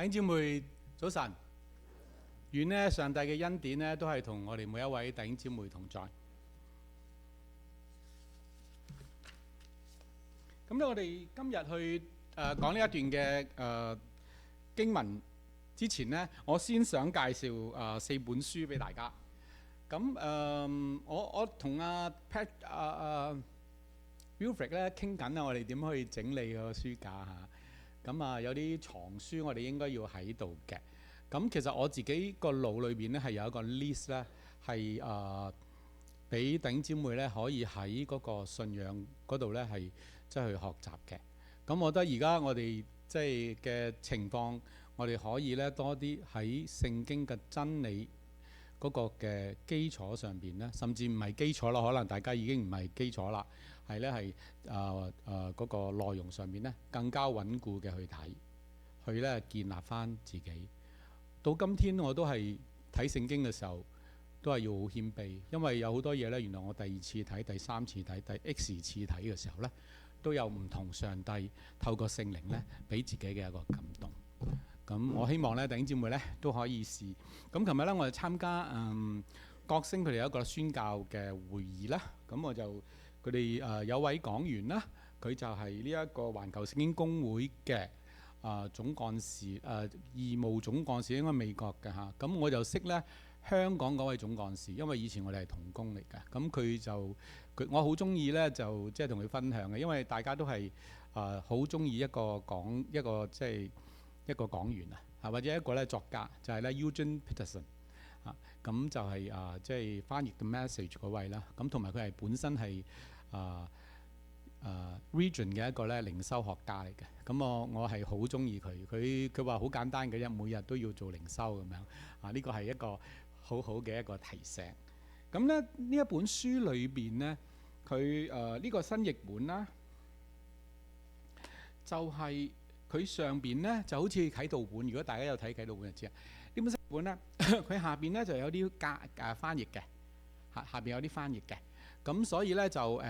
兄姊妹早晨，願呢上帝嘅恩典呢都係同我哋每一位弟兄姊妹同在。咁咧，我哋今日去講呢一段嘅經文之前呢，我先想介紹4本書俾大家。咁我同阿 Wilfred 咧傾緊啊，我哋點去整理個書架嚇。咁有啲藏書我哋應該要喺度嘅。咁其實我自己個腦裏邊咧係有一個 list 咧，係俾弟兄姊妹咧可以喺嗰個信仰嗰度咧係即係去學習嘅。咁我覺得而家我哋即係嘅情況，我哋可以咧多啲喺聖經嘅真理嗰個嘅基礎上邊咧，甚至唔係基礎啦，可能大家已經唔係基礎啦，係咧係嗰個內容上面咧更加穩固嘅去睇，去咧建立返自己。到今天我都係睇聖經嘅時候，都係要好謙卑，因為有好多嘢咧，原來我第二次睇、第三次睇、第 X 次睇嘅時候咧，都有唔同上帝透過聖靈咧俾自己嘅一個感動。咁我希望咧弟兄姊妹咧都可以試。咁琴日咧我哋參加國星佢哋有一個宣教嘅會議啦。咁我就佢哋有位講員啦，佢就係呢一個環球聖經公會嘅總幹事，義務總幹事，應該美國嘅嚇。咁我就識咧香港嗰位總幹事，因為以前我哋係同工嚟嘅。咁佢就我好中意咧，就即係同佢分享嘅，因為大家都係好中意一個即係一個講員啊，或者一個咧作家，就係咧 Eugene Peterson 啊。咁就係即係翻譯 The Message 嗰位啦。咁同埋佢係本身係Region 嘅一個咧靈修學家嚟嘅。咁我係好中意佢。佢話好簡單嘅啫，每日都要做靈修咁樣啊。呢個係一個好好嘅一個提醒。咁咧呢一本書裏邊呢，佢呢個新譯本啦，就係佢上邊呢就好似啟導本。如果大家有睇啟導本就知啊。呢本新譯本呢，佢下邊呢就有啲翻譯嘅，下邊有啲翻譯嘅。咁所以呢，就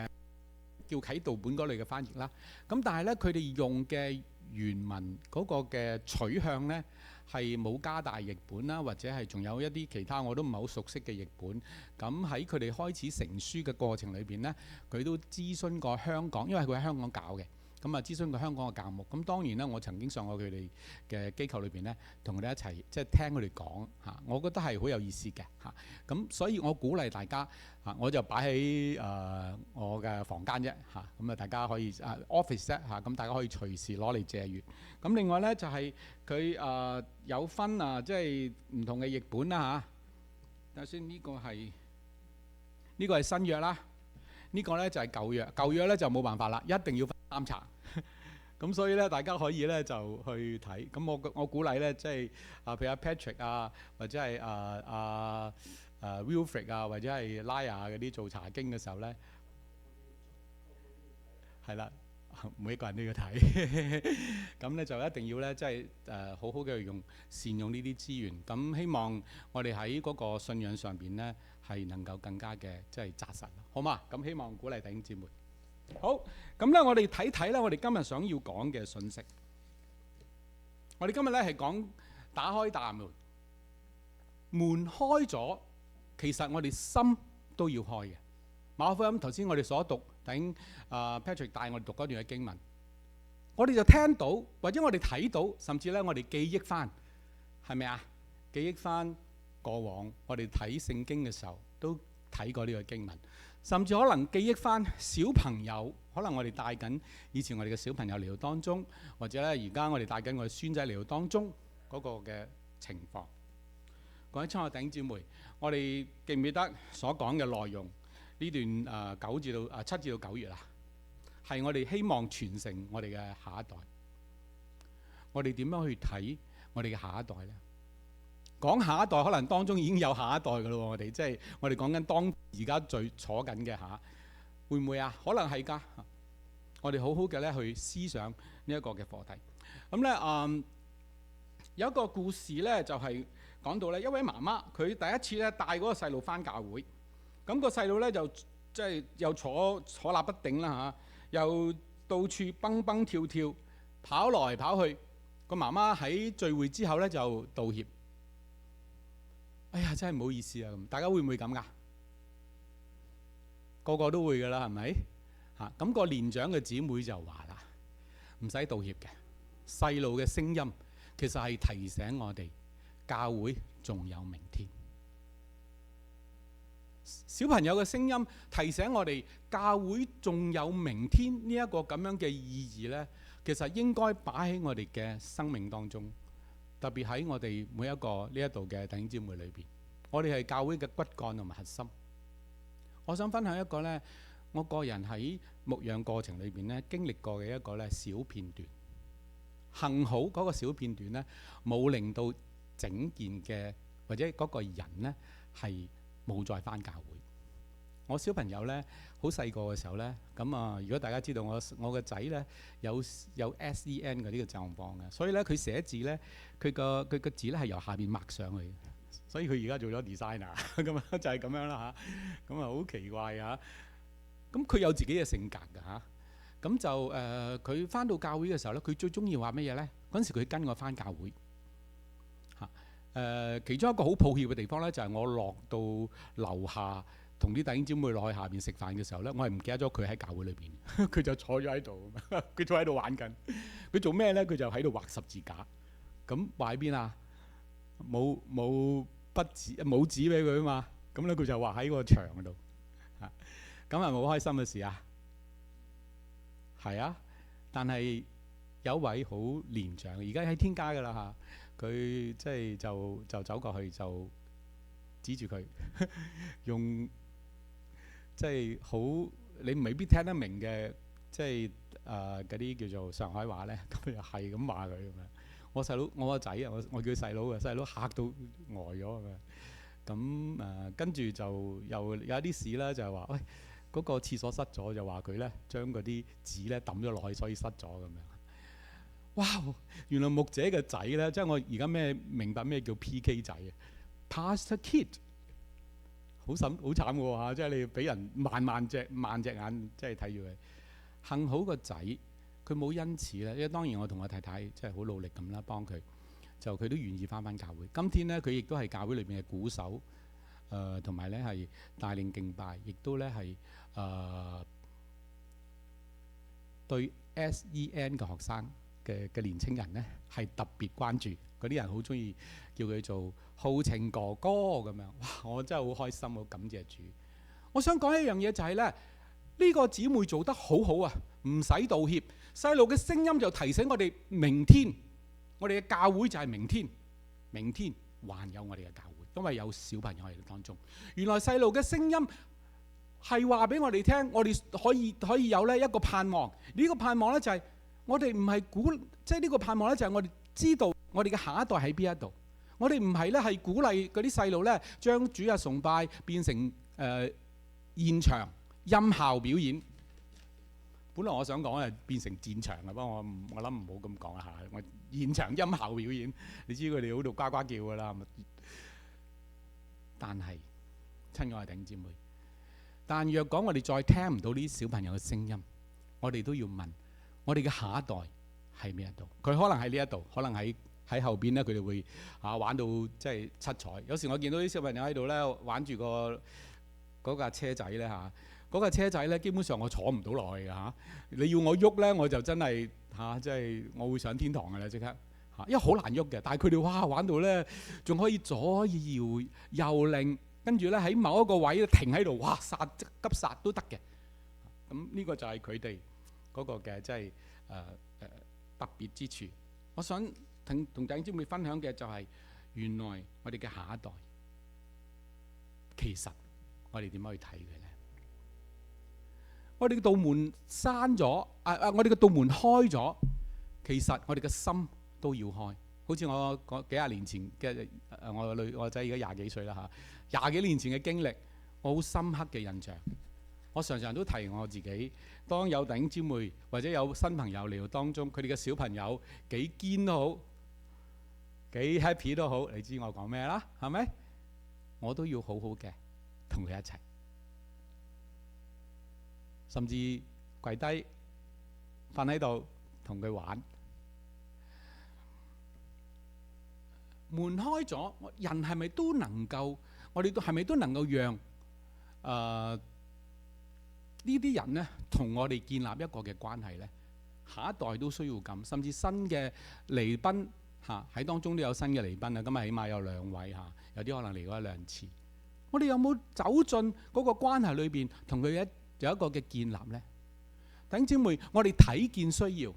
叫啟導本嗰類嘅翻譯啦。咁但係呢，佢哋用嘅原文嗰個嘅取向呢，係冇加大譯本啦，或者係仲有一啲其他我都唔係好熟悉嘅譯本。咁喺佢哋開始成書嘅過程裏邊呢，佢都諮詢過香港，因為佢喺香港搞嘅。咁諮詢過香港嘅教牧。咁當然啦，我曾經上過佢哋嘅機構裏邊呢，同佢哋一齊即係聽佢哋講嚇，我覺得係好有意思嘅嚇。咁所以我鼓勵大家嚇，我就擺喺我嘅房間啫嚇。咁大家可以office 啫嚇，咁大家可以隨時攞嚟借閲。咁另外呢，就係佢有分即係唔同嘅譯本啦嚇。首先呢個係新約啦，呢個呢就係舊約。舊約呢就冇辦法啦，一定要分3冊。咁所以咧，大家可以咧就去睇。咁我鼓勵咧，即係譬如阿 Patrick 啊，或者係Wilfred 啊，或者係 Laya 嗰啲做查經嘅時候咧，係啦，每一個人都要睇。咁咧就一定要咧，即係好好嘅善用呢啲資源。咁希望我哋喺嗰個信仰上邊咧，係能夠更加嘅即係紮實，好嘛？咁希望鼓勵弟兄姊妹。好，咁咧我哋睇睇咧，我哋今日想要講嘅信息。我哋今日咧係講打開大門，門開咗，其實我哋心都要開嘅。馬可福音頭先我哋所讀，等Patrick 帶我哋讀嗰段嘅經文，我哋就聽到，或者我哋睇到，甚至咧我哋記憶翻，係咪啊？記憶翻過往我哋睇聖經嘅時候都睇過呢個經文。甚至可能記憶翻小朋友，可能我哋帶緊以前我哋嘅小朋友嚟到當中，或者咧而家我哋帶緊我哋孫仔嚟到當中嗰個嘅情況。各位親愛弟兄姊妹，我哋記唔記得所講嘅內容？呢段7至到9月啊，係我哋希望傳承我哋嘅下一代。我哋點樣去睇我哋嘅下一代呢？講下一代，可能當中已經有下一代㗎咯。我哋即係我哋講緊而家最坐緊嘅嚇，會唔會啊？可能係㗎。我哋好好嘅咧去思想呢一個嘅課題。咁咧有一個故事咧，就係講到咧一位媽媽，佢第一次咧帶嗰個細路返教會。咁個細路咧就即係又坐立不定啦嚇，又到處蹦蹦跳跳，跑來跑去。個媽媽喺聚會之後咧就道歉。哎呀，真係唔好意思啊！咁大家會唔會咁噶？個個都會噶啦，係咪？咁個年長嘅姊妹就話啦，唔使道歉嘅。細路嘅聲音其實係提醒我哋教會仲有明天。小朋友嘅聲音提醒我哋教會仲有明天呢一個咁樣嘅意義呢，其實應該擺喺我哋嘅生命當中，特別喺我哋每一個呢一度嘅弟兄姊妹裏邊，我哋係教會嘅骨幹同埋核心。我想分享一個呢，我個人喺牧養過程裏邊呢經歷過嘅一個呢小片段。幸好嗰個小片段呢冇令到整件嘅或者嗰個人呢係冇再返教會。我小朋友呢，好細個嘅時候呢，咁啊，如果大家知道我個仔呢有 SEN 嘅呢個狀況嘅，所以呢，佢寫字呢，佢個字呢係由下邊抹上去，所以佢而家做咗 designer 咁啊，就係咁樣啦嚇。咁啊好奇怪啊！咁佢有自己嘅性格㗎嚇。咁就佢返到教會嘅時候呢，佢最中意話乜嘢呢？嗰陣時佢跟我返教會嚇。其中一個好抱歉嘅地方呢，就係我落到樓下同啲弟兄姊妹落去下邊食飯嘅時候呢，我係唔記得咗佢喺教會裏邊，佢就坐咗喺度，佢坐喺度玩緊。佢做咩呢？佢就喺度畫十字架。咁畫喺邊啊？冇筆紙冇紙俾佢啊嘛。咁咧佢就畫喺個牆嗰度嚇。咁係咪好開心嘅事啊？係啊，但係有位好年長，而家喺天家㗎啦嚇。佢即係就走過去就指住佢，用即係好你未必聽得明嘅，即係嗰啲叫做上海話咧，咁又係咁話佢咁樣。我細佬，我個仔啊，我叫細佬嘅，細佬嚇到呆咗咁樣。咁跟住就又有啲事啦，就係話喂，嗰個廁所塞咗，就話佢咧將嗰啲紙咧抌咗落去，所以塞咗咁樣。哇！原來牧者嘅仔咧，即係我而家明白咩叫 PK 仔啊 ，Pastor Kid， 好慘喎嚇！即係你俾人萬隻眼，即係睇住佢。幸好個仔佢冇因此咧，因為當然我同我太太即係好努力咁啦，幫佢，就佢都願意返教會。今天咧佢亦都係教會裏邊嘅鼓手，同埋咧係帶領敬拜，亦都咧係對 SEN 嘅學生嘅年青人咧係特別關注。嗰啲人好中意叫佢做浩情哥哥咁樣。哇！我真係好開心，好感謝主。我想講一樣嘢就係咧，呢個姊妹做得好好啊，唔使道歉。細路嘅聲音就提醒我哋明天，我哋嘅教會就係明天，明天還有我哋嘅教會，因為有小朋友喺當中。原來細路嘅聲音係話俾我哋聽，我哋可以有呢一個盼望。呢個盼望呢，就係我哋唔係即係呢個盼望呢，就係我哋知道我哋嘅下一代喺邊一度。我哋唔係呢係鼓勵嗰啲細路呢將主日崇拜變成現場音效表演。本來我想講係變成戰場嘅，不過我諗唔好咁講一下。我現場音效表演，你知佢哋喺度呱呱叫㗎啦。但係親愛嘅弟兄姊妹，但若講我哋再聽唔到呢啲小朋友嘅聲音，我哋都要問：我哋嘅下一代喺邊一度？佢可能喺呢一度，可能喺後邊咧，佢哋會玩到即係七彩。有時我見到啲小朋友喺度咧玩住嗰架車仔咧嚇。嗰架車仔咧，基本上我坐唔到落去嘅嚇。你要我喐咧，我就真係即係我會上天堂嘅啦，即刻嚇，因為好難喐嘅。但係佢哋哇玩到咧，仲可以左搖右擰，跟住咧喺某一個位停喺度，哇剎急剎都得嘅。咁呢個就係佢哋嗰個嘅即係特別之處。我想同弟兄姊妹分享嘅就係，原來我哋嘅下一代，其實我哋點樣去睇佢咧？我哋嘅道門閂咗，我哋嘅道門開咗，其實我哋嘅心都要開。好似我幾廿年前嘅我仔而家廿幾歲啦嚇，廿幾年前嘅經歷，我好深刻嘅印象。我常常都提我自己，當有弟兄姊妹或者有新朋友嚟到當中，佢哋嘅小朋友幾堅都好，幾 happy 都好，你知我講咩啦？係咪？我都要好好嘅同佢一齊。甚至跪低瞓喺度同佢玩。門開咗，人係咪都能夠？我哋都係咪都能夠讓呢啲人呢同我哋建立一個嘅關係呢？下一代都需要咁，甚至新嘅離賓喺當中都有新嘅離賓啊！今日起碼有2位有啲可能嚟過1-2次。我哋有冇走進嗰個關係裏邊，同佢有一個嘅建立呢？弟兄姊妹，我哋睇見需要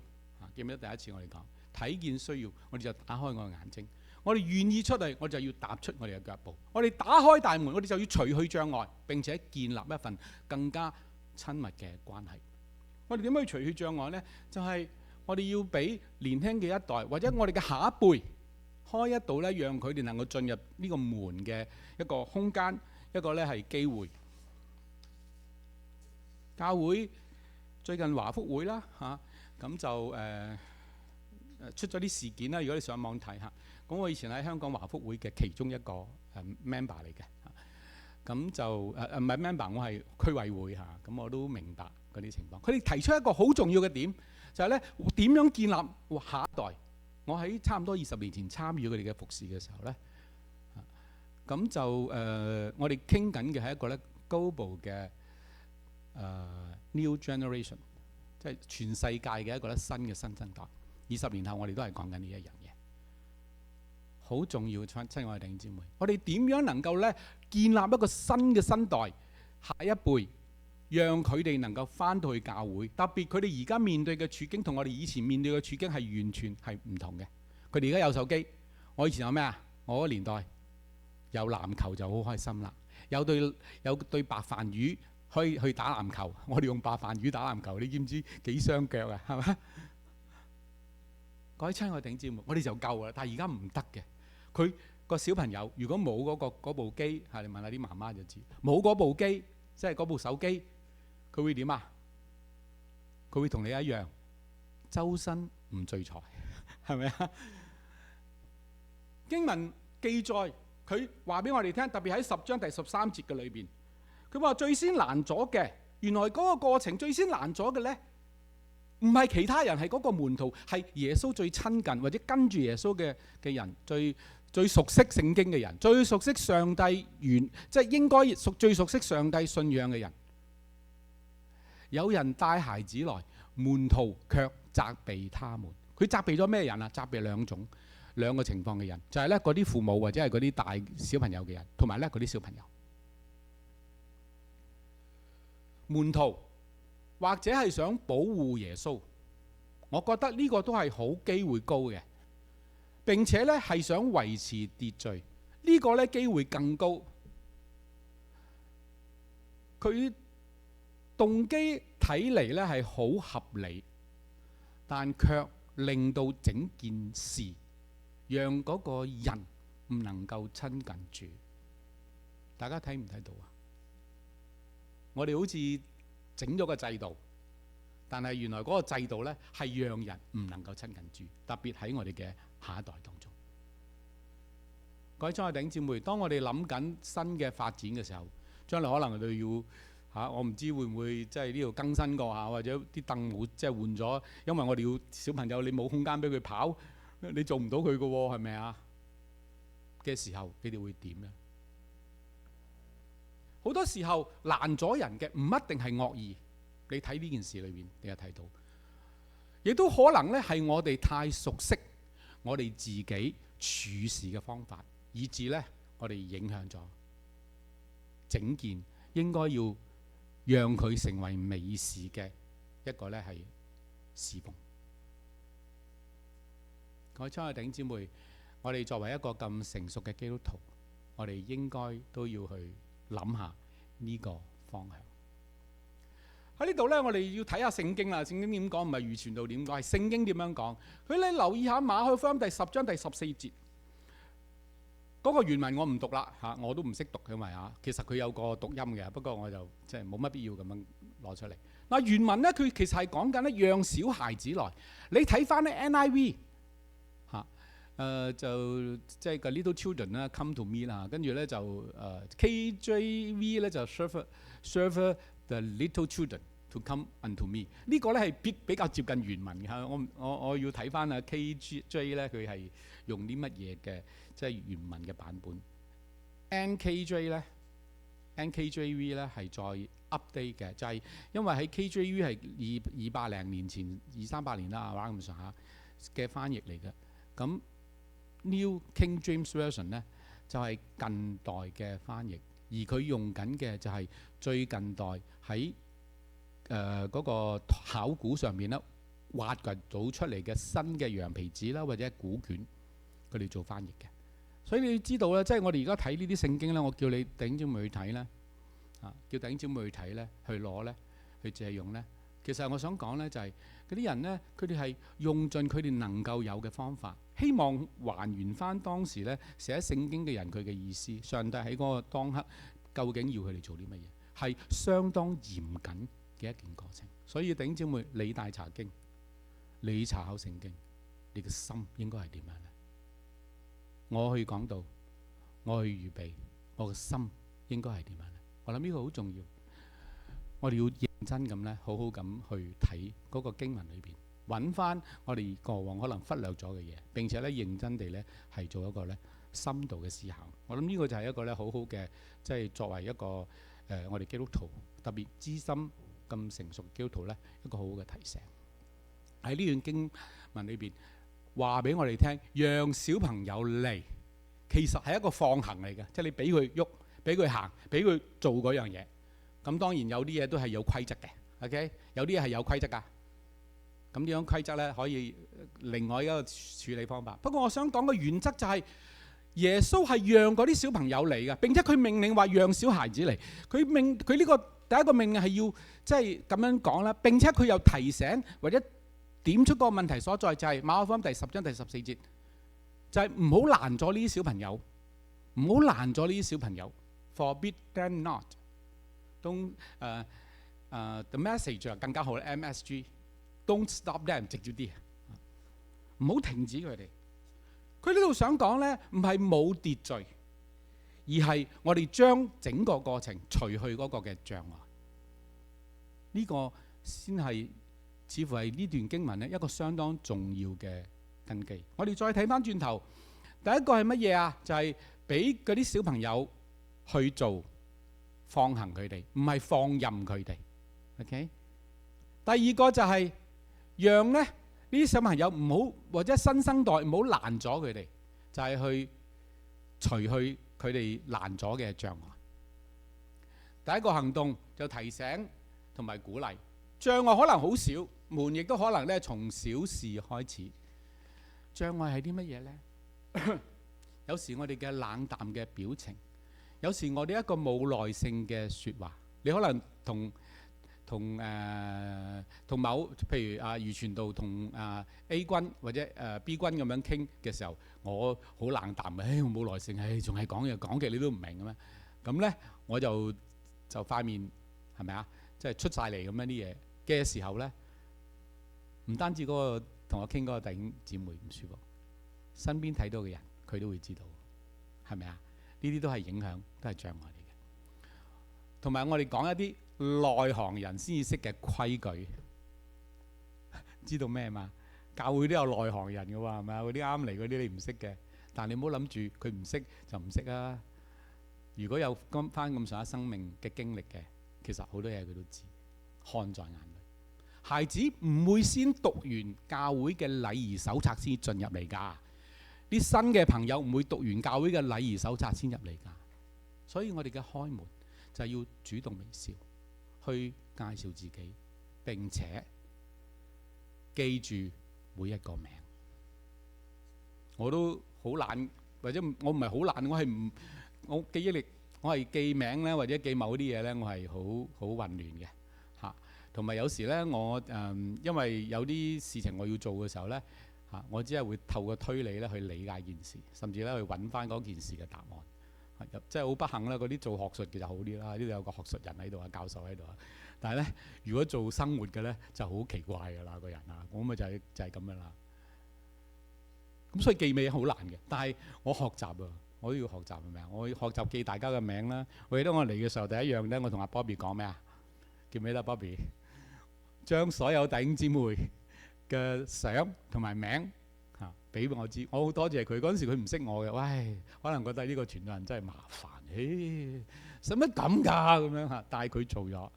記唔記得第一次我哋講睇見需要，我哋就打開我嘅眼睛。我哋願意出嚟，我就要踏出我哋嘅腳步。我哋打開大門，我哋就要除去障礙，並且建立一份更加親密嘅關係。我哋點樣去除去障礙呢？就係我哋要俾年輕嘅一代，或者我哋嘅下一輩開一道呢，讓佢哋能夠進入呢個門嘅一個空間，一個呢係機會。教會最近華福會啦咁就出咗啲事件啦。如果你上網睇下，咁我以前喺香港華福會嘅其中一個member 嚟嘅，咁就唔係 member， 我係區委會咁我都明白嗰啲情況。佢哋提出一個好重要嘅點，就係咧點樣建立下一代。我喺差唔多20年前參與佢哋嘅服侍嘅時候咧，咁就我哋傾緊嘅係一個咧 global 嘅new generation， 即係全世界嘅一個咧新生代。20年後我哋都係講緊呢一樣嘢，好重要。親愛嘅弟兄姊妹，我哋點樣能夠咧建立一個新嘅世代，下一輩，讓佢哋能夠翻到去教會。特別佢哋而家面對嘅處境同我哋以前面對嘅處境係完全係唔同嘅。佢哋而家有手機，我以前有咩啊？我嗰年代有籃球就好開心啦，有對白飯魚可以去打籃球。我哋用白飯魚打籃球，你知唔知幾傷腳啊？係咪？各位親愛弟兄姊妹，我哋就夠啦，但係而家唔得嘅。佢個小朋友如果冇嗰部機，你問下啲媽媽就知，冇嗰部機，即係嗰部手機，佢會點啊？佢會同你一樣，周身唔聚財，係咪啊？經文記載，佢話俾我哋聽，特別喺10章第13節嘅裏邊，佢話最先攔阻嘅，原來嗰個過程最先攔阻嘅呢，唔係其他人，係嗰個門徒，係耶穌最親近或者跟住耶穌嘅人，最熟悉聖經嘅人，最熟悉上帝即係應該最熟悉上帝信仰嘅人。有人帶孩子來，門徒卻責備他們。佢責備咗咩人啊？責備兩個情況嘅人，就係咧嗰啲父母或者係嗰啲大小朋友嘅人，同埋咧嗰啲小朋友。門徒或者係想保護耶穌，我覺得呢個都係好機會高嘅。並且咧係想維持秩序，呢個咧機會更高。佢動機睇嚟咧係好合理，但卻令到整件事讓嗰個人唔能夠親近主。大家睇唔睇到啊？我哋好似整咗個制度，但係原來嗰個制度咧係讓人唔能夠親近主，特別喺我哋嘅下一代當中。各位親愛弟兄姊妹，當我哋諗緊新嘅發展嘅時候，將來可能就要我唔知會唔會即係呢度更新過下，或者啲凳冇即係換咗，因為我哋要小朋友，你冇空間俾佢跑，你做唔到佢嘅喎，係咪啊？嘅時候，你哋會點呢？好多時候攔阻人嘅唔一定係惡意，你睇呢件事裏邊，你就睇到，亦都可能咧係我哋太熟悉我哋自己處事嘅方法，以致咧我哋影響咗整件應該要讓佢成為美事嘅一個咧係侍奉。各位親愛弟兄姊妹，我哋作為一個咁成熟嘅基督徒，我哋應該都要去諗下呢個方向。喺呢度呢，我哋要睇下聖經啦。聖經點講？唔係預傳道點講，係聖經點樣講。佢你留意下馬可福音第10章第14節嗰個原文，我唔讀啦我都唔識讀，因為其實佢有個讀音嘅，不過我就即係冇乜必要咁樣攞出嚟。嗱，原文呢，佢其實係講緊咧讓小孩子來。你睇翻咧 NIV 就即係個 little children 啦 come to me 啦，跟住咧就KJV 咧就 serve the little children to come unto me。呢個咧係比較接近原文嘅嚇。我要睇翻啊 KJ 咧，佢係用啲乜嘢嘅即係原文嘅版本。NKJ 咧 NKJV 咧係再 update 嘅，就係因為喺 KJV 係200零年前200-300年啦，話咁上下嘅翻譯嚟嘅。咁 New King James Version 咧就係近代嘅翻譯，而佢用緊嘅就係最近代喺嗰個考古上面咧挖掘到出嚟嘅新嘅羊皮紙啦，或者古卷，佢哋做翻譯嘅。所以你要知道咧，即係我哋而家睇呢啲聖經咧，我叫你弟兄姊妹去睇咧，叫弟兄姊妹去睇咧，去攞咧，去借用咧。其實我想講咧，就係嗰啲人咧，佢哋係用盡佢哋能夠有嘅方法，希望還原翻當時咧寫聖經嘅人佢嘅意思。上帝喺嗰個當刻究竟要佢哋做啲乜嘢，係相當嚴謹嘅一件過程。所以弟兄姊妹，你大查經，你查考聖經，你嘅心應該係點樣咧？我去講道，我去預備，我嘅心應該係點樣咧？我諗呢個好重要，我哋要認真咁咧，好好咁去睇嗰個經文裏邊，揾翻我哋過往可能忽略咗嘅嘢，並且咧認真地咧係做一個咧深度嘅思考。我諗呢個就係一個咧好好嘅，即係作為一個我哋基督徒特別資深咁成熟基督徒咧一個好好嘅提醒。喺呢段經文裏邊話俾我哋聽，讓小朋友嚟，其實係一個放行嚟嘅，即係你俾佢喐，俾佢行，俾佢做嗰樣嘢。咁當然有啲嘢都係有規則嘅 ，OK？ 有啲嘢係有規則㗎。咁呢種規則咧可以另外一個處理方法。不過我想講嘅原則就係耶穌係讓嗰啲小朋友嚟嘅，並且佢命令話讓小孩子嚟。佢呢個第一個命令係要即係咁樣講啦。並且佢又提醒或者點出個問題所在，就係馬可福音第10章第14節，就係唔好攔咗呢啲小朋友，唔好攔咗呢啲小朋友 ，forbid them not。Don't the message 就更加好啦 ，MSG。Don't stop them， 直接啲，唔好停止佢哋。佢呢度想講咧，唔係冇秩序，而係我哋將整個過程除去嗰個嘅障礙。呢個先係似乎係呢段經文咧一個相當重要嘅根基。我哋再睇翻轉頭，第一個係乜嘢啊？就係俾嗰啲小朋友去做，放行佢哋，唔係放任佢哋。OK。第二個就係讓咧呢啲小朋友唔好，或者新生代唔好攔咗佢哋，就係去除去佢哋攔咗嘅障礙。第一個行動就提醒同埋鼓勵，障礙可能好少，門亦都可能咧從小事開始。障礙係啲乜嘢咧？有時我哋嘅冷淡嘅表情，有時我哋一個冇耐性嘅説話，你可能同某譬如余傳道同A 君或者B 君咁樣傾嘅時候，我好冷淡嘅，我冇耐性，仲係講嘢講嘅你都唔明嘅咩？咁咧我就塊面係咪啊？即係出晒嚟咁樣啲嘢嘅時候咧，唔單止嗰個同我傾嗰個弟兄姊妹唔舒服，身邊睇到嘅人佢都會知道，係咪啊？呢啲都係影響，都係障礙嚟嘅。同埋我哋講一啲內行人先至識嘅規矩，知道咩嘛？教會都有內行人嘅喎，係咪啊？嗰啲啱嚟嗰啲你唔識嘅，但係你唔好諗住佢唔識就唔識啊！如果有翻咁上下生命嘅經歷嘅，其實好多嘢佢都知，看在眼裏。孩子唔會先讀完教會嘅禮儀手冊先進入嚟㗎，啲新嘅朋友唔會讀完教會嘅禮儀手冊先入嚟㗎。所以我哋嘅開門就係要主動微笑，去介紹自己，並且記住每一個名。我都好懶，或者我唔係好懶，我記憶力，我係記名咧，或者記某啲嘢咧，我係好混亂嘅嚇。同埋有時咧，我因為有啲事情我要做嘅時候咧嚇，我只係會透過推理咧去理解件事，甚至咧去揾翻嗰件事嘅答案。即係好不幸啦，嗰啲做學術嘅就好啲啦，呢度有個學術人喺度啊，教授喺度啊。但係咧，如果做生活嘅咧，就好奇怪㗎啦，個人啊，我咪就係咁樣啦。咁所以記名好難嘅，但係我學習啊，我都要學習係咪啊？我要學習記大家嘅名啦。我記得我嚟嘅時候第一樣咧，我同阿 Bobby 講咩啊？記唔記得 Bobby？將所有弟兄姊妹嘅相同埋名嚇俾我知。我好多謝佢，嗰陣時佢唔識我嘅，喂，可能覺得呢個傳道人真係麻煩，使乜咁㗎咁樣嚇。但係佢做咗。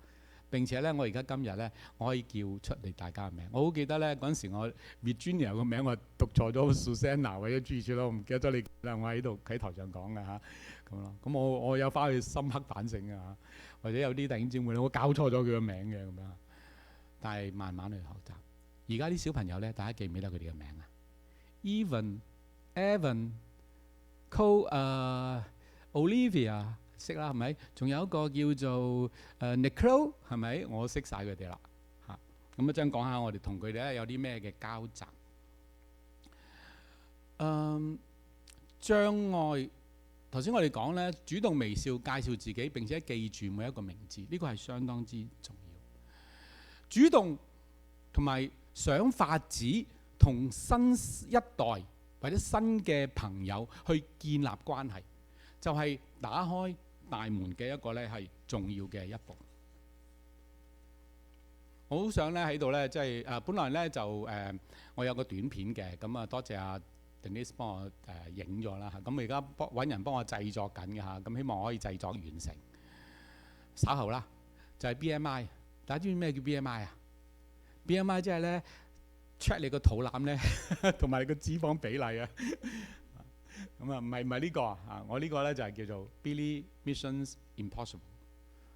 並且咧，我而家今日咧，我可以叫出嚟大家嘅名。我好記得咧，嗰陣時我 Virginia 個名我讀錯咗 Susanna 或者諸如此類，我唔記得咗你啦。我喺度喺台上講嘅嚇，咁咯。咁我有翻去深刻反省嘅嚇，或者有啲弟兄姊妹咧，我搞錯咗佢個名嘅咁樣。但係慢慢去學習。而家啲小朋友咧，大家記唔記得佢哋嘅名啊？Evan、Evan、Olivia。識啦，係咪？仲有一個叫做Nicole， 係咪？我識晒佢哋啦嚇。咁一陣講下我哋同佢哋咧有啲咩嘅交集。障礙頭先我哋講咧，主動微笑介紹自己，並且記住每一個名字，呢個係相當之重要。主動同埋想法子同新一代或者新嘅朋友去建立關係，就係打開大門嘅一個咧係重要嘅一步。我好想咧喺度咧，即係本來咧就我有個短片嘅，咁啊多謝阿 Denise 幫我影咗啦嚇。咁我而家揾人幫我製作緊嘅嚇，咁希望我可以製作完成。稍後啦，就係 BMI。大家知唔知咩叫 BMI 啊？BMI 即係咧 check 你個肚腩咧，同埋你個脂肪比例啊。咁啊，唔係呢個啊！我呢個咧就係叫做 Billy Missions Impossible，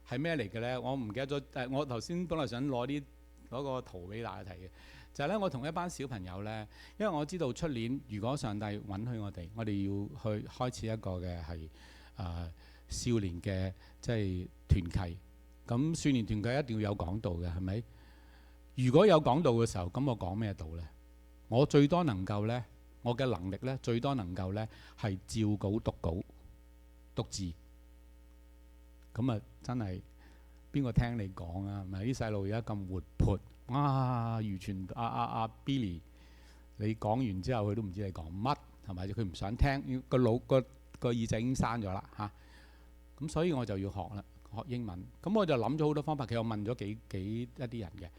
係咩嚟嘅咧？我唔記得咗。我頭先本來想攞個圖俾大家睇嘅，就係咧我同一班小朋友咧，因為我知道出年如果上帝允許我哋要去開始一個嘅係少年嘅即係團契。咁少年團契一定要有講道嘅，係咪？如果有講道嘅時候，咁我講咩道咧？我最多能夠咧。我嘅能力咧，最多能夠咧係照稿讀字，咁啊真係邊個聽你講啊？咪啲細路而家咁活潑，哇！完全阿 Billy， 你講完之後佢都唔知你講乜，係咪？佢唔想聽，個腦個耳仔已經閂咗啦嚇。咁所以我就要學啦，學英文。咁我就諗咗好多方法，其實我問咗一啲人嘅。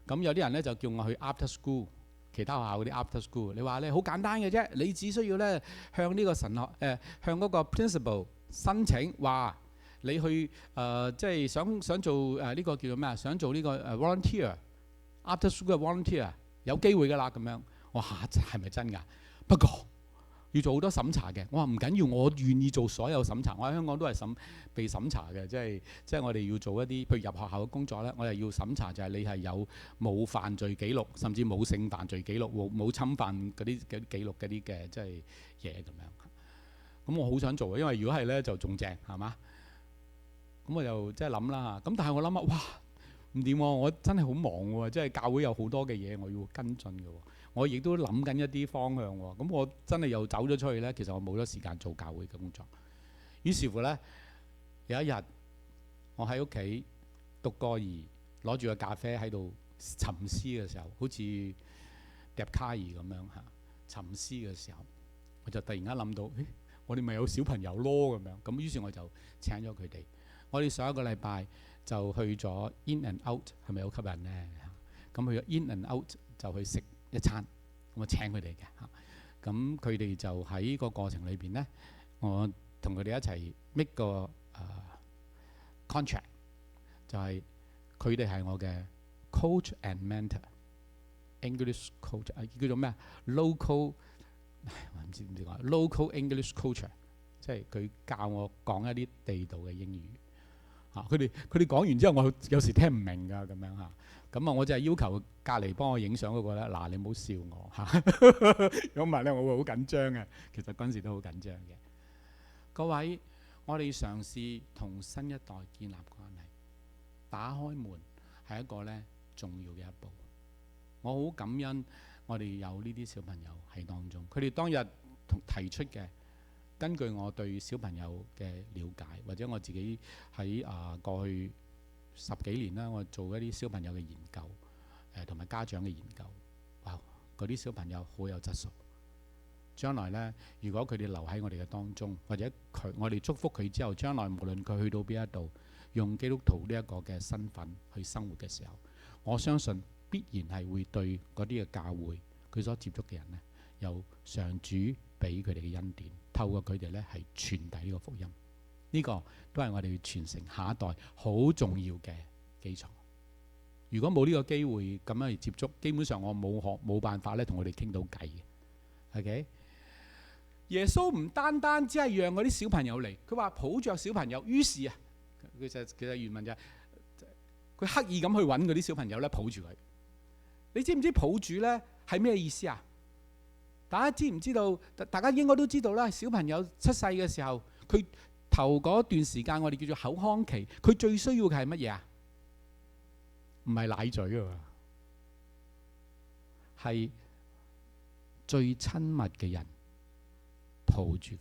咁有啲人咧就叫我去 after school。其他學校嗰啲 after school，你話咧好簡單嘅啫，你只需要咧向呢個神學向嗰個 principal 申請，話你去即係想做呢個叫做咩啊？想做呢個volunteer after school 嘅 volunteer 有機會㗎啦咁樣。我話係咪真㗎？不過要做好多審查嘅。我話唔緊要，我願意做所有審查。我喺香港都係被審查嘅，即係我哋要做一啲，譬如入學校嘅工作咧，我哋要審查就係你係有冇犯罪記錄，甚至冇性犯罪記錄，冇侵犯嗰啲記錄嗰啲嘅即係嘢咁樣。咁我好想做嘅，因為如果係咧就仲正係嘛。咁我就即係諗啦。咁但係我諗啊，哇唔掂喎！我真係好忙喎，即係教會有好多嘅嘢我要跟進嘅喎。我亦都諗緊一啲方向喎，咁我真係又走咗出去呢。其實我冇咗時間做教會嘅工作。於是乎呢，有一日我喺屋企讀歌兒，攞住個咖啡喺度沉思嘅時候，好似笛卡爾咁樣嚇沉思嘅時候，我就突然間諗到，我哋咪有小朋友咯咁樣。咁於是我就請咗佢哋。我哋上一個禮拜就去咗 In and Out， 係咪好吸引呢？咁去咗 In and Out 就去食一餐，我請佢哋嘅嚇，咁佢哋就喺個過程裏邊咧，我同佢哋一齊 make 個contract， 就係佢哋係我嘅 coach and mentor，English coach 叫做咩啊 ？local 我唔知點講 ，local English coach， 即係佢教我講一啲地道嘅英語嚇。佢哋講完之後，我有時聽唔明㗎咁樣嚇。咁啊，我就係要求隔離幫我影相嗰個咧，嗱你唔好笑我嚇，如果唔係咧，我會好緊張嘅。其實嗰陣時都好緊張嘅。各位，我哋嘗試同新一代建立關係，打開門係一個咧重要嘅一步。我好感恩我哋有呢啲小朋友喺當中，佢哋當日提出嘅，根據我對小朋友嘅了解，或者我自己喺過去10幾年啦，我做一啲小朋友嘅研究，同埋家長嘅研究，哇！嗰啲小朋友好有質素。將來呢，如果佢哋留喺我哋嘅當中，或者我哋祝福佢之後，將來無論佢去到邊一度，用基督徒呢一個嘅身份去生活嘅時候，我相信必然係會對嗰啲嘅教會佢所接觸嘅人呢，有上主俾佢哋嘅恩典，透過佢哋呢係傳遞呢個福音。呢個都係我哋要傳承下一代好重要嘅基礎。如果冇呢個機會咁樣去接觸，基本上我冇辦法咧同佢哋傾到偈嘅。OK， 耶穌唔單單只係讓嗰啲小朋友嚟，佢話抱着小朋友，於是啊，其實原文就係佢刻意咁去揾嗰啲小朋友咧抱住佢。你知唔知抱住咧係咩意思啊？大家知唔知道？大家應該都知道啦。小朋友出世嘅時候，佢頭嗰段時間我哋叫做口腔期，佢最需要嘅係乜嘢啊？唔係奶嘴啊，係最親密嘅人抱住佢，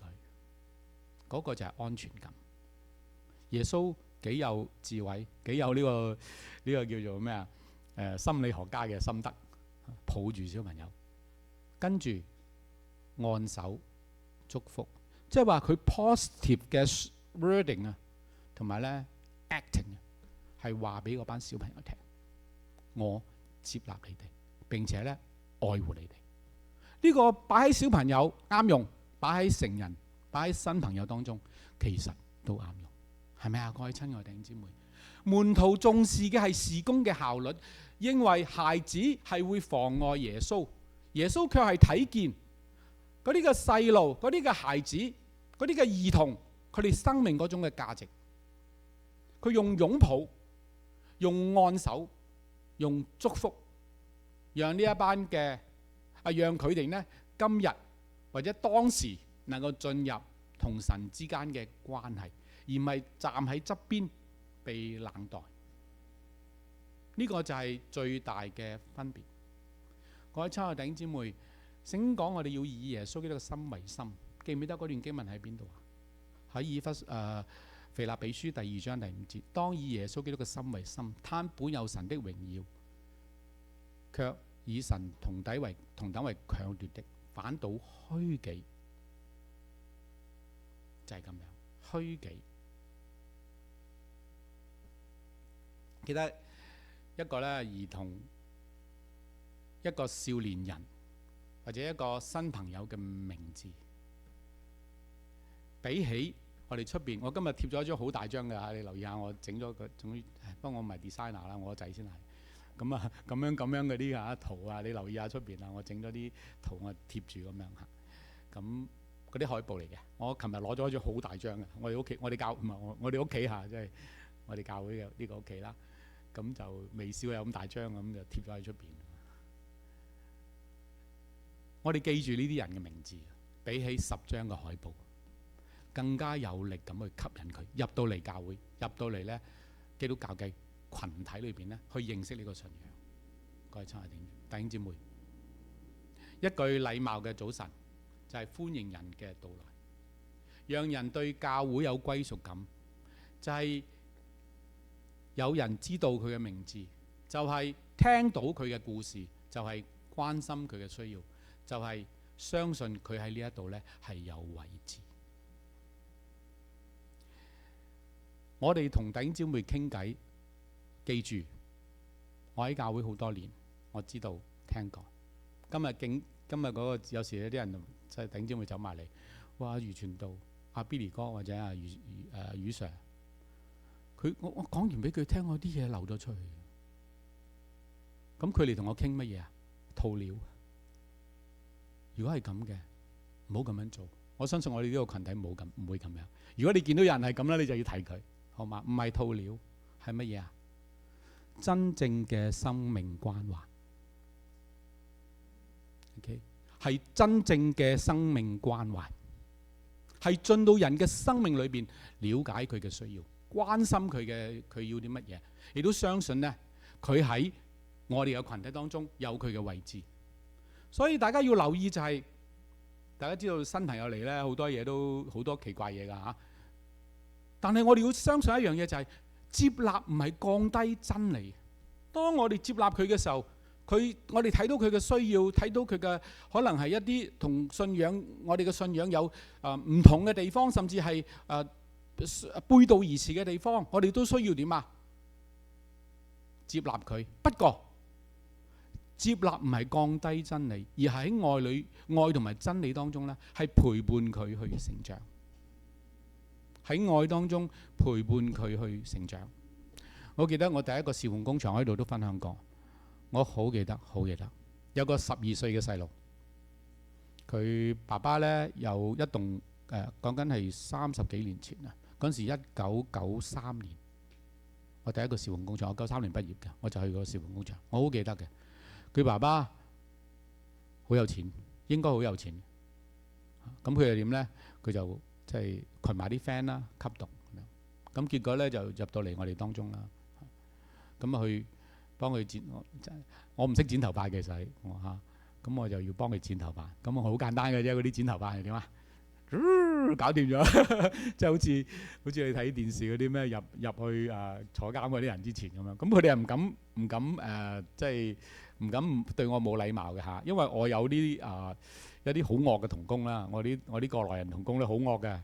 嗰個就係安全感。耶穌幾有智慧，幾有呢個叫做咩啊？心理學家嘅心得，抱住小朋友，跟住按手祝福，即係話佢 positive 嘅 wording 啊，同埋咧 acting 係話俾嗰班小朋友聽。我接納你哋，並且咧愛護你哋。呢個擺喺小朋友啱用，擺喺成人、擺喺新朋友當中，其實都啱用，係咪啊？各位親愛弟兄姊妹，門徒重視嘅係事工嘅效率，認為孩子係會妨礙耶穌，耶穌卻係睇見嗰啲嘅細路、嗰啲嘅孩子、嗰啲嘅兒童，佢哋生命嗰種嘅價值。佢用擁抱、用按手、用祝福，讓呢一班嘅讓佢哋呢今日或者當時能夠進入同神之間嘅關係，而唔係站喺側邊被冷待。呢個就係最大嘅分別。各位親愛弟兄姊妹，聖經講我哋要以耶穌基督嘅心為心，記唔記得嗰段經文喺邊度啊？喺腓立比書第2章第5節，當以耶穌基督嘅心為心，他本有神的榮耀，卻以神同等為強奪的，反倒虛己，就係咁樣虛己。記得一個咧兒童，一個少年人，或者一個新朋友嘅名字，比起我哋出邊，我今日貼咗一張好大張嘅，你留意下，我整咗個，不過我唔係 designer 啦，我個仔先係。咁啊，咁樣嗰啲圖啊，你留意下出邊啊，我整咗啲圖我貼住咁樣嚇。咁嗰啲海報嚟嘅，我琴日攞咗一張好大張嘅，我哋屋企，我哋屋企嚇，即係我哋教會嘅呢個屋企啦。咁就微笑有咁大張咁就貼咗喺出邊。我哋記住呢啲人嘅名字，比起10張嘅海報，更加有力咁去吸引佢入到嚟教會，入到嚟咧基督教嘅群體裏邊咧，去認識呢個信仰。各位親愛弟兄姊妹，一句禮貌嘅早晨就係歡迎人嘅到來，讓人對教會有歸屬感，就係有人知道佢嘅名字，就係聽到佢嘅故事，就係關心佢嘅需要，就係相信佢喺呢一度咧係有位置。我哋同弟兄姊妹傾偈，記住我喺教會好多年，我知道聽過。今日嗰個有時有啲人即係弟兄姊妹走埋嚟，哇！余傳道、阿 Billy 哥或者阿余 Sir， 我講完俾佢聽，我啲嘢流咗出去。咁佢哋同我傾乜嘢啊？套料。如果係咁嘅，唔好咁樣做。我相信我哋呢個群體唔會咁樣。如果你見到有人係咁啦，你就要提佢，好嘛？唔係套料，係乜嘢啊？真正嘅生命關懷。OK， 係真正嘅生命關懷，係進到人嘅生命裏邊，了解佢嘅需要，關心佢要啲乜嘢，亦都相信呢，佢喺我哋嘅群體當中有佢嘅位置。所以大家要留意就係，大家知道新朋友嚟呢，好多嘢都好多奇怪嘢㗎嚇。但係我哋要相信一樣嘢就係，接納唔係降低真理。當我哋接納佢嘅時候，我哋睇到佢嘅需要，睇到佢嘅可能係一啲同信仰我哋嘅信仰有唔同嘅地方，甚至係背道而馳嘅地方，我哋都需要點啊？接納佢。不過接納唔係降低真理，而係喺愛同埋真理當中呢，係陪伴佢去成長。喺愛當中陪伴佢去成長。我記得我第一個侍奉工場喺度都分享過，我好記得有個12歲嘅細路，佢爸爸呢有一棟講緊係30幾年前啊，嗰陣時1993年，我第一個侍奉工場，我93年畢業嘅，我就去個侍奉工場，我好記得嘅。佢爸爸好有錢，應該好有錢。咁佢又點呢？佢就即係群埋啲 friend 啦，吸毒。咁結果呢，就入到嚟我哋當中啦。咁啊去幫佢剪，我唔識剪頭髮嘅，其實咁我就要幫佢剪頭髮。咁啊好簡單嘅啫，嗰啲剪頭髮係點啊？搞掂咗，即係好似你睇電視嗰啲咩入去坐監嗰啲人之前咁樣。咁佢哋又唔敢即係唔敢對我冇禮貌嘅嚇，因為我有啲有啲好惡嘅同工啦。我啲過來人同工咧好惡嘅，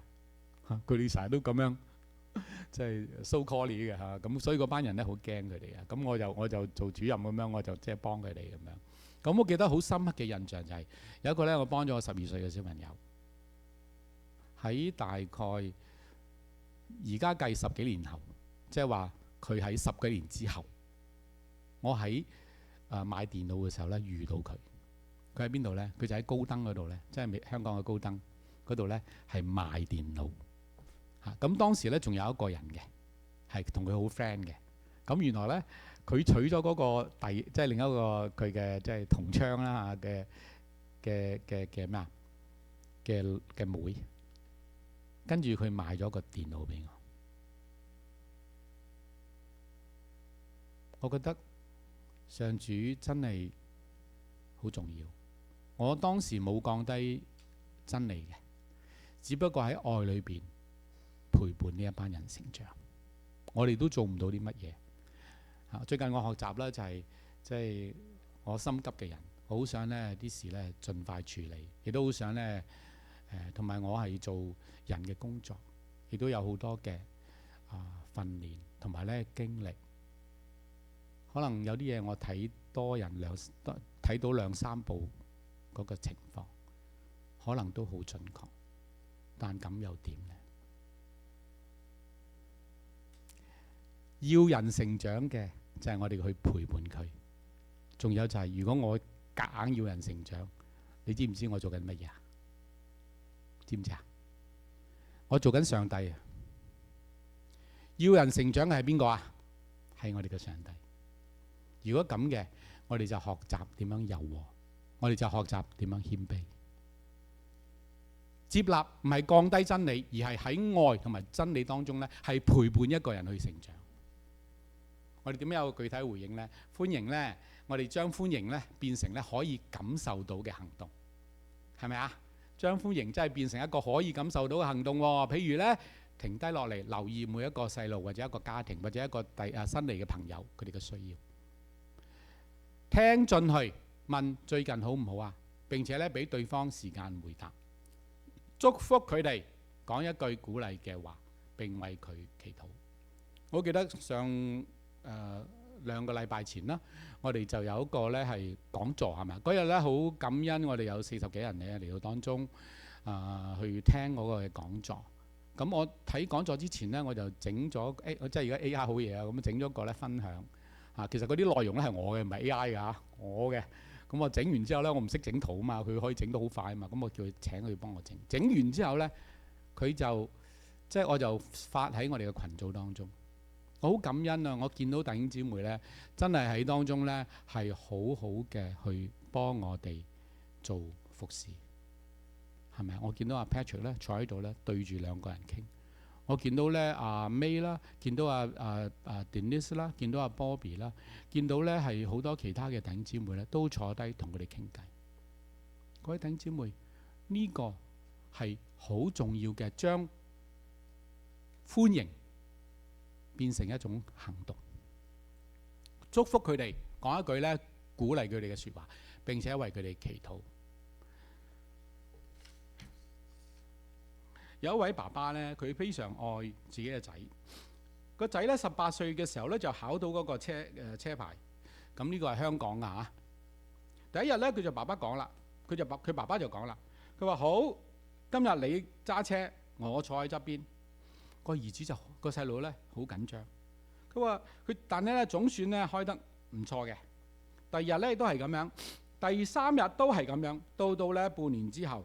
佢哋成日都咁樣即係 so call 嘅嚇。咁所以嗰班人咧好驚佢哋啊。咁我就做主任咁樣，我就即係幫佢哋咁樣。咁我記得好深刻嘅印象就係有一個咧，我幫咗個12歲嘅小朋友。喺大概而家計10幾年後，即係話佢喺10幾年之後，我喺買電腦嘅時候咧遇到佢。佢喺邊度咧？佢就喺高登嗰度咧，即係香港嘅高登嗰度咧，係賣電腦嚇。咁當時咧仲有一個人嘅，係同佢好 friend 嘅。咁原來咧佢娶咗嗰個即係另一個佢嘅即係同窗啦嘅咩啊嘅妹。跟住佢買咗個電腦俾我，我覺得上主真係好重要。我當時冇降低真理嘅，只不過喺愛裏邊陪伴呢一班人成長。我哋都做唔到啲乜嘢。最近我學習啦，就係即係我心急嘅人，我好想呢啲事呢盡快處理，亦都好想呢。同埋我係做人嘅工作，亦都有好多嘅訓練同埋咧經歷。可能有啲嘢我睇多人睇到2、3步嗰個情況，可能都好準確，但咁又點呢？要人成長嘅就係我哋去陪伴佢。仲有就係如果我夾硬要人成長，你知唔知我做緊乜嘢啊？知唔知啊？我做緊上帝啊！要人成長嘅係邊個啊？係我哋嘅上帝。如果咁嘅，我哋就學習點樣柔和，我哋就學習點樣謙卑。接納唔係降低真理，而係喺愛同埋真理當中呢，係陪伴一個人去成長。我哋點樣有個具體回應呢？歡迎呢，我哋將歡迎呢變成呢可以感受到嘅行動，係咪啊？將歡迎真係變成一個可以感受到嘅行動喎。譬如呢，停低落嚟留意每一個細路或者一個家庭或者一個新嚟嘅朋友佢哋嘅需要，聽進去問最近好唔好啊？並且呢俾對方時間回答，祝福佢哋，講一句鼓勵嘅話，並為佢祈禱。我記得上2個禮拜前啦，我哋就有一個呢係講座係咪？嗰日呢好感恩，我哋有40幾人嚟到當中去聽嗰個嘅講座。咁我睇講座之前呢，我就整咗即係而家 AI 好嘢啊！咁整咗個呢分享其實嗰啲內容呢係我嘅，唔係 AI 㗎，我嘅。咁我整完之後呢，我唔識整圖啊嘛，佢可以整得好快啊嘛。咁我叫佢請佢幫我整。整完之後呢，佢就即係我就發喺我哋嘅群組當中。我好感恩啊！我見到弟兄姊妹呢，真係喺當中呢，係好好嘅去幫我哋做服侍，係咪啊？我見到阿 Patrick 呢坐喺度呢，對住2個人傾。我見到呢阿 May 啦，見到阿Denise 啦，見到阿 Bobby 啦，見到呢係好多其他嘅弟兄姊妹呢，都坐低同佢哋傾偈。各位弟兄姊妹，呢個係好重要嘅，將歡迎變成一種行動，祝福佢哋，講一句呢鼓勵佢哋嘅説話，並且為佢哋祈禱。有一位爸爸呢，佢非常愛自己嘅仔，個仔咧18歲嘅時候咧就考到嗰個車牌，咁呢個係香港㗎嚇。第一日咧佢就爸爸講啦，佢爸爸就講啦，佢話好，今日你揸車，我坐喺側邊。個兒子就個細佬咧好緊張，佢話但係咧總算咧開得唔錯嘅。第二日咧都係咁樣，第三日都係咁樣，到咧半年之後，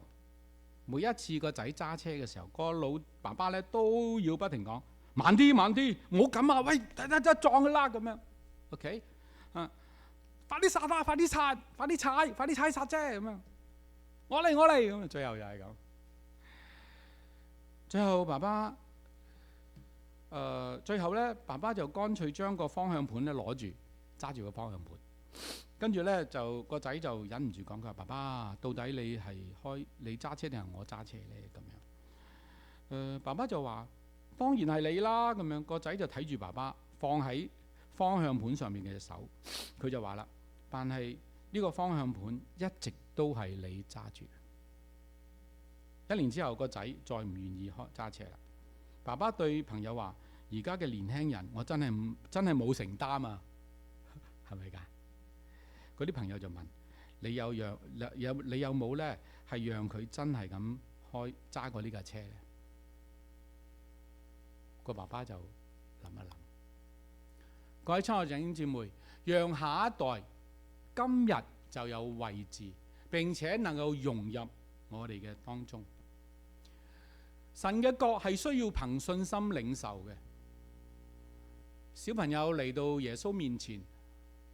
每一次個仔揸車嘅時候，個老爸爸咧都要不停講慢啲慢啲，唔好咁啊！喂，得撞佢啦咁樣。OK 啊，快啲剎啦，快啲剎，快啲踩，快啲踩剎啫咁樣。我嚟咁，最後又係咁。最後爸爸。最後咧，爸爸就乾脆將個方向盤咧攞住，揸住個方向盤，跟住咧就個仔就忍唔住講：佢話爸爸，到底你揸車定係我揸車咧？咁樣。爸爸就話：當然係你啦。咁樣個仔就睇住爸爸放喺方向盤上面嘅手，佢就話啦：但係呢個方向盤一直都係你揸住。1年之後，個仔再唔願意揸車啦。爸爸對朋友話：而家嘅年輕人，我真係冇承擔啊，係咪㗎？嗰啲朋友就問：你有冇咧？係讓佢真係咁揸過呢架車咧？個爸爸就諗一諗。各位親愛弟兄姊妹，讓下一代今日就有位置，並且能夠融入我哋嘅當中。神嘅國係需要憑信心領受嘅。小朋友嚟到耶穌面前，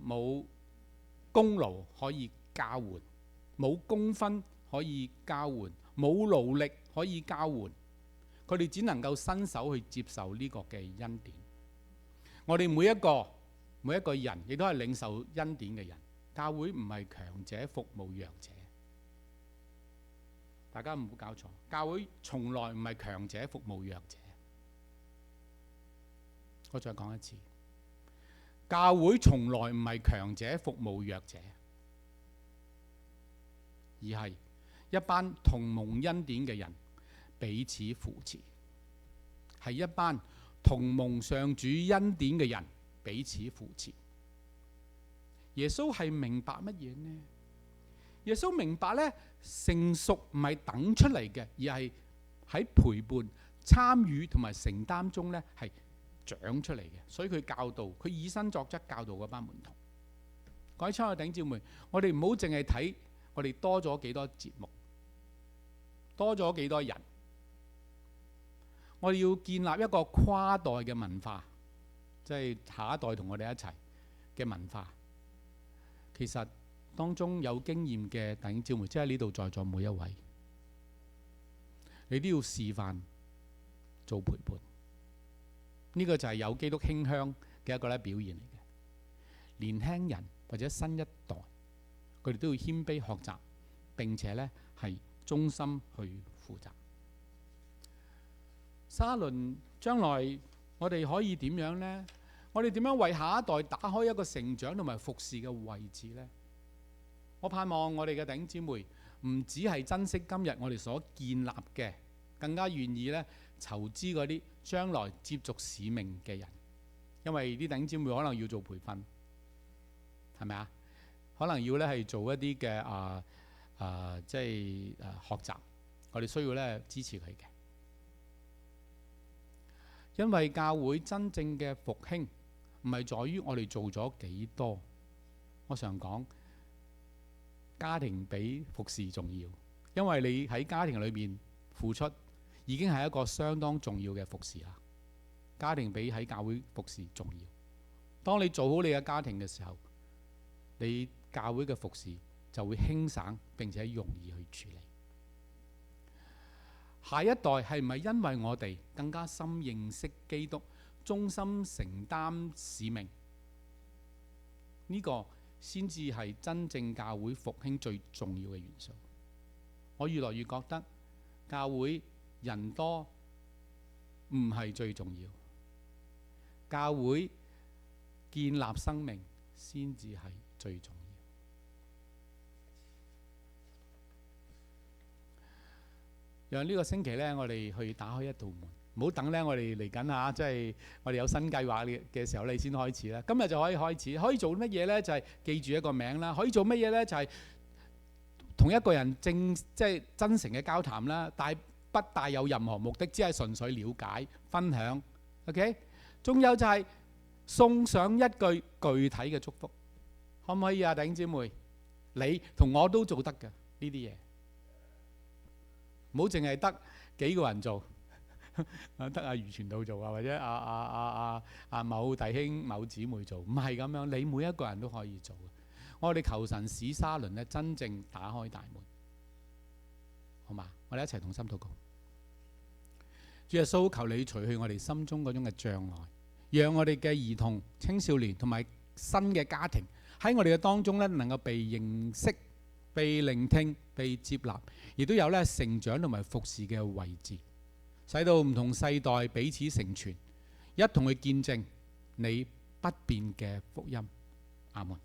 冇功勞可以交換，冇功分可以交換，冇勞力可以交換，佢哋只能夠伸手去接受呢個嘅恩典。我哋每一個人亦都係領受恩典嘅人。教會唔係強者服務弱者。大家唔好搞錯，教會從來唔係強者服務弱者。我再講一次，教會從來唔係強者服務弱者，而係一班同蒙恩典嘅人彼此扶持，係一班同蒙上主恩典嘅人彼此扶持。耶穌係明白乜嘢呢？耶穌明白咧，成熟唔係等出嚟嘅，而係喺陪伴、參與同埋承擔中咧係長出嚟嘅。所以佢教導，佢以身作則教導嗰班門徒。各位親愛的弟兄姊妹，我哋唔好淨係睇我哋多咗幾多節目，多咗幾多人，我哋要建立一個跨代嘅文化，即係下一代同我哋一齊嘅文化。其實當中有經驗嘅弟兄姊妹，即係呢度在座每一位，你都要示範做陪伴。呢個就係有基督馨香嘅一個表現嚟嘅。年輕人或者新一代，佢哋都要謙卑學習，並且呢係忠心去負責。沙倫將來我哋可以點樣呢？我哋點樣為下一代打開一個成長同埋服侍嘅位置呢？我盼望我哋嘅弟兄姊妹唔只係珍惜今日我哋所建立嘅，更加願意咧籌資嗰啲將來接續使命嘅人，因為啲弟兄姊妹可能要做培訓，係咪啊？可能要咧係做一啲嘅即係學習，我哋需要咧支持佢嘅，因為教會真正嘅復興唔係在於我哋做咗幾多。我常講，家庭比服侍重要，因為你喺家庭裏邊付出已經係一個相當重要嘅服侍啦。家庭比喺教會服侍重要。當你做好你嘅家庭嘅時候，你教會嘅服侍就會輕省並且容易去處理。下一代係唔係因為我哋更加深認識基督，忠心承擔使命？呢個先至係真正教會復興最重要嘅元素。我越來越覺得教會人多唔係最重要，教會建立生命先至係最重要。讓呢個星期呢，我哋去打開一道門，唔好等咧，我哋嚟緊嚇，即係我哋有新計劃嘅時候，你先開始啦。今日就可以開始，可以做乜嘢咧？就係記住一個名啦。可以做乜嘢咧？就係同一個人即係真誠嘅交談啦，但係不帶有任何目的，只係純粹了解、分享。OK， 仲有就係送上一句具體嘅祝福，可唔可以啊，弟兄姊妹？你同我都做得嘅呢啲嘢，唔好淨係得幾個人做，得阿余傳道做啊，或者某弟兄某姊妹做，唔係咁樣，你每一個人都可以做。我哋求神使沙崙咧真正打開大門，好嘛？我哋一齊同心禱告。主耶穌，求你除去我哋心中嗰種嘅障礙，讓我哋嘅兒童、青少年同埋新嘅家庭喺我哋嘅當中咧，能夠被認識、被聆聽、被接納，亦都有咧成長同埋服侍嘅位置，使到唔同世代彼此成全，一同去見證你不變嘅福音。阿門。